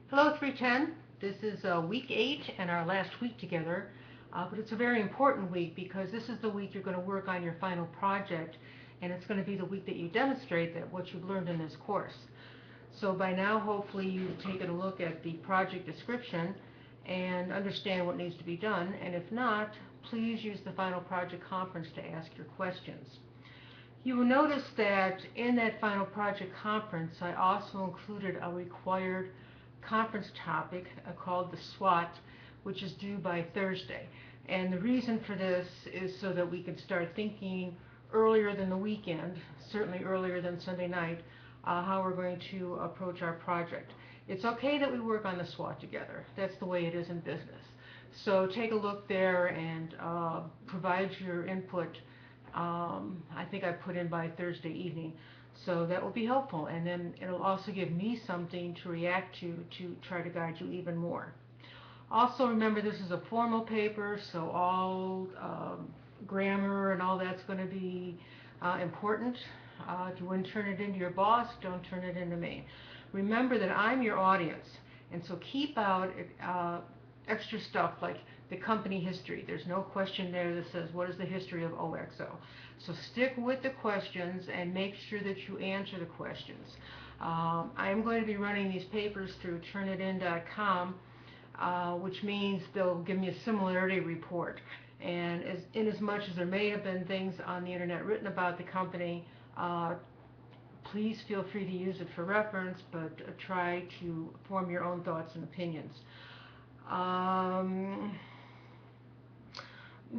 Hello 310. This is week 8 and our last week together. But it's a very important week because this is the week you're going to work on your final project, and it's going to be the week that you demonstrate that what you've learned in this course. So by now, hopefully, you've taken a look at the project description and understand what needs to be done. And if not, please use the final project conference to ask your questions. You will notice that in that final project conference, I also included a required conference topic called the SWOT, which is due by Thursday. And the reason for this is so that we can start thinking earlier than the weekend, certainly earlier than Sunday night, how we're going to approach our project. It's okay that we work on the SWOT together. That's the way it is in business. So take a look there and provide your input. I think I put in by Thursday evening, so that will be helpful, and then it'll also give me something to react to try to guide you even more. Also remember, this is a formal paper, so all grammar and all that's going to be important. If you wouldn't turn it into your boss, don't turn it into me. Remember that I'm your audience, and so keep out extra stuff like the company history. There's no question there that says what is the history of OXO. So stick with the questions and make sure that you answer the questions. I am going to be running these papers through turnitin.com, which means they'll give me a similarity report. And in as much as there may have been things on the internet written about the company, please feel free to use it for reference, but try to form your own thoughts and opinions.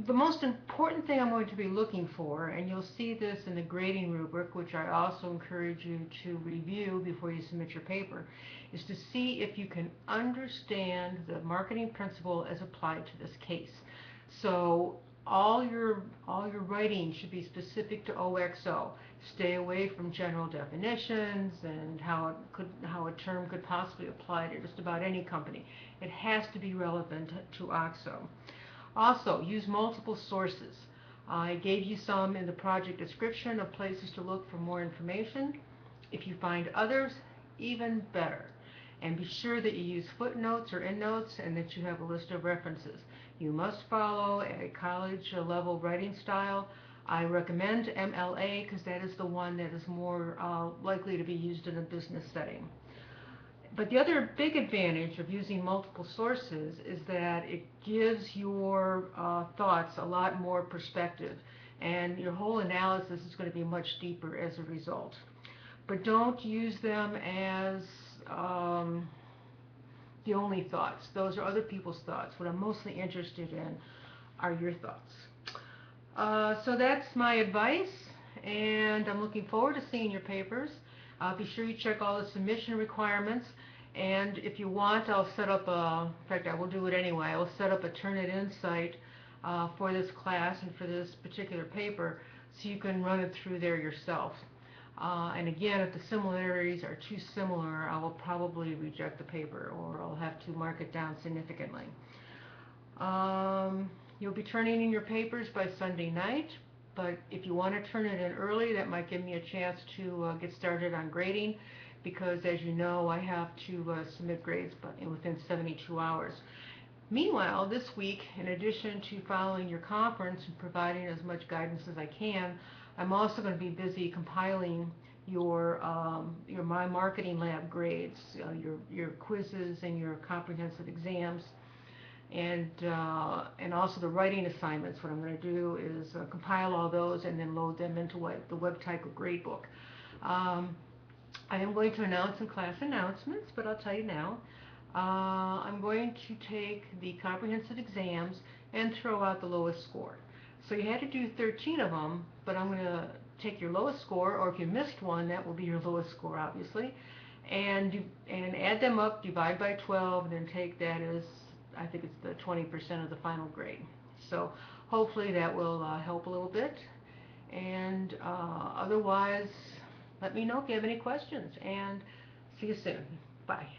The most important thing I'm going to be looking for, and you'll see this in the grading rubric, which I also encourage you to review before you submit your paper, is to see if you can understand the marketing principle as applied to this case. So all your writing should be specific to OXO. Stay away from general definitions and how a term could possibly apply to just about any company. It has to be relevant to OXO. Also, use multiple sources. I gave you some in the project description of places to look for more information. If you find others, even better. And be sure that you use footnotes or endnotes and that you have a list of references. You must follow a college level writing style. I recommend MLA because that is the one that is more likely to be used in a business setting. But the other big advantage of using multiple sources is that it gives your thoughts a lot more perspective, and your whole analysis is going to be much deeper as a result. But don't use them as the only thoughts. Those are other people's thoughts. What I'm mostly interested in are your thoughts. So that's my advice, and I'm looking forward to seeing your papers. Be sure you check all the submission requirements, and if you want, I'll set up in fact, I will do it anyway, I'll set up a Turnitin site for this class and for this particular paper, so you can run it through there yourself. And again, if the similarities are too similar, I will probably reject the paper, or I'll have to mark it down significantly. You'll be turning in your papers by Sunday night, but if you want to turn it in early, that might give me a chance to get started on grading, because as you know, I have to submit grades within 72 hours. Meanwhile, this week, in addition to following your conference and providing as much guidance as I can, I'm also going to be busy compiling your My Marketing Lab grades, your quizzes and your comprehensive exams, and also the writing assignments. What I'm going to do is compile all those and then load them into the WebCam gradebook. I am going to announce in class announcements, but I'll tell you now. I'm going to take the comprehensive exams and throw out the lowest score. So you had to do 13 of them, but I'm going to take your lowest score, or if you missed one, that will be your lowest score, obviously, and add them up, divide by 12, and then take that as, I think it's the 20% of the final grade. So hopefully that will help a little bit, and otherwise, let me know if you have any questions, and see you soon. Bye.